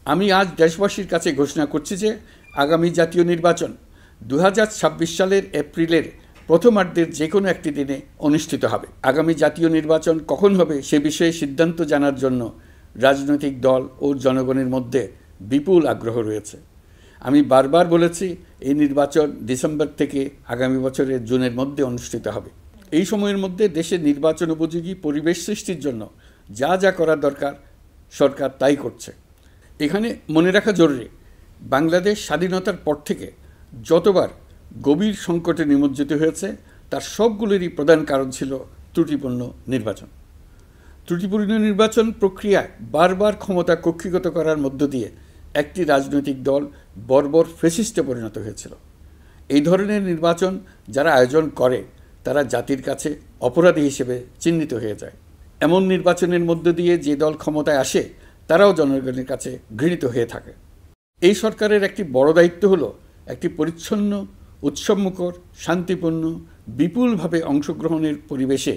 আমি আজ দেশবাসীর কাছে ঘোষণা করছি যে আগামী জাতীয় নির্বাচন 2026 সালের এপ্রিলের প্রথমার্ধের যে কোনো একটি দিনে অনুষ্ঠিত হবে। আগামী জাতীয় নির্বাচন কখন হবে সে বিষয়ে সিদ্ধান্ত জানার জন্য রাজনৈতিক দল ও জনগণের মধ্যে বিপুল আগ্রহ রয়েছে। আমি বারবার বলেছি এই নির্বাচন ডিসেম্বর থেকে আগামী বছরের জুনের মধ্যে অনুষ্ঠিত হবে। এই সময়ের মধ্যে দেশে নির্বাচন উপযোগী পরিবেশ সৃষ্টির জন্য যা যা করা দরকার সরকার তাই করছে। এখানে মনে রাখা জরুরি, বাংলাদেশ স্বাধীনতার পর থেকে যতবার গভীর সংকটে নিমজ্জিত হয়েছে তার সবগুলোরই প্রধান কারণ ছিল ত্রুটিপূর্ণ নির্বাচন। ত্রুটিপূর্ণ নির্বাচন প্রক্রিয়ায় বারবার ক্ষমতা কক্ষিগত করার মধ্য দিয়ে একটি রাজনৈতিক দল বর্বর ফ্যাসিস্টে পরিণত হয়েছিল। এই ধরনের নির্বাচন যারা আয়োজন করে তারা জাতির কাছে অপরাধী হিসেবে চিহ্নিত হয়ে যায়। এমন নির্বাচনের মধ্য দিয়ে যে দল ক্ষমতায় আসে তারাও জনগণের কাছে ঘৃণিত হয়ে থাকে। এই সরকারের একটি বড় দায়িত্ব হলো একটি পরিচ্ছন্ন, উৎসবমুখর, শান্তিপূর্ণ, বিপুলভাবে অংশগ্রহণের পরিবেশে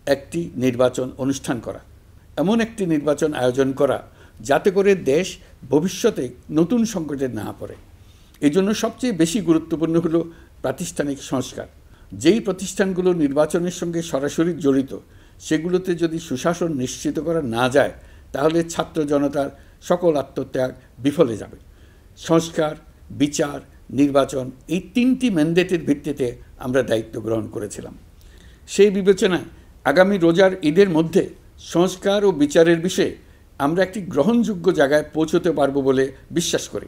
একটি নির্বাচন অনুষ্ঠান করা, এমন একটি নির্বাচন আয়োজন করা যাতে করে দেশ ভবিষ্যতে নতুন সংকটে না পড়ে। এই জন্য সবচেয়ে বেশি গুরুত্বপূর্ণ হলো প্রাতিষ্ঠানিক সংস্কার। যেই প্রতিষ্ঠানগুলো নির্বাচনের সঙ্গে সরাসরি জড়িত সেগুলোতে যদি সুশাসন নিশ্চিত করা না যায় তাহলে ছাত্র জনতার সকল আত্মত্যাগ বিফলে যাবে। সংস্কার, বিচার, নির্বাচন এই তিনটি ম্যান্ডেটের ভিত্তিতে আমরা দায়িত্ব গ্রহণ করেছিলাম। সেই বিবেচনায় আগামী রোজার ঈদের মধ্যে সংস্কার ও বিচারের বিষয়ে আমরা একটি গ্রহণযোগ্য জায়গায় পৌঁছতে পারব বলে বিশ্বাস করি।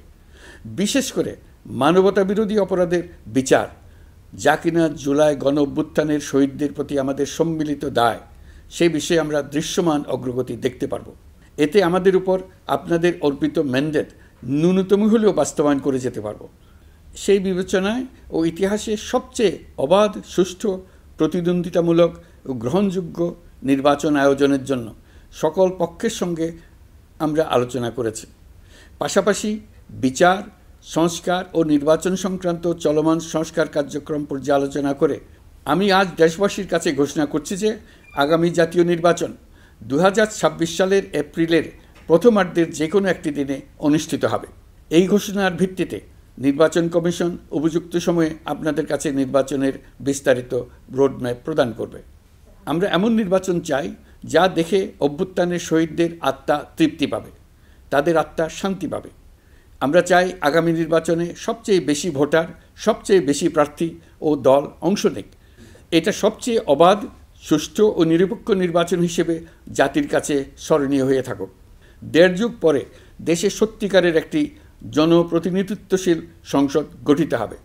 বিশেষ করে মানবতাবিরোধী অপরাধের বিচার, যা কিনা জুলাই গণ অভ্যুত্থানের শহীদদের প্রতি আমাদের সম্মিলিত দায়, সেই বিষয়ে আমরা দৃশ্যমান অগ্রগতি দেখতে পারব। এতে আমাদের উপর আপনাদের অর্পিত ম্যান্ডেট ন্যূনতম হলেও বাস্তবায়ন করে যেতে পারব। সেই বিবেচনায় ও ইতিহাসে সবচেয়ে অবাধ, সুষ্ঠু, প্রতিদ্বন্দ্বিতামূলক ও গ্রহণযোগ্য নির্বাচন আয়োজনের জন্য সকল পক্ষের সঙ্গে আমরা আলোচনা করেছি। পাশাপাশি বিচার, সংস্কার ও নির্বাচন সংক্রান্ত চলমান সংস্কার কার্যক্রম পর্যালোচনা করে আমি আজ দেশবাসীর কাছে ঘোষণা করছি যে আগামী জাতীয় নির্বাচন 2026 সালের এপ্রিলের প্রথমার্ধের যে কোনো একটি দিনে অনুষ্ঠিত হবে। এই ঘোষণার ভিত্তিতে নির্বাচন কমিশন উপযুক্ত সময়ে আপনাদের কাছে নির্বাচনের বিস্তারিত রোডম্যাপ প্রদান করবে। আমরা এমন নির্বাচন চাই যা দেখে অভ্যুত্থানের শহীদদের আত্মা তৃপ্তি পাবে, তাদের আত্মা শান্তি পাবে। আমরা চাই আগামী নির্বাচনে সবচেয়ে বেশি ভোটার, সবচেয়ে বেশি প্রার্থী ও দল অংশ নেক। এটা সবচেয়ে অবাধ, সুষ্ঠু ও নিরপেক্ষ নির্বাচন হিসেবে জাতির কাছে স্মরণীয় হয়ে থাকুক। 1.5 যুগ পরে দেশে সত্যিকারের একটি জনপ্রতিনিধিত্বশীল সংসদ গঠিত হবে।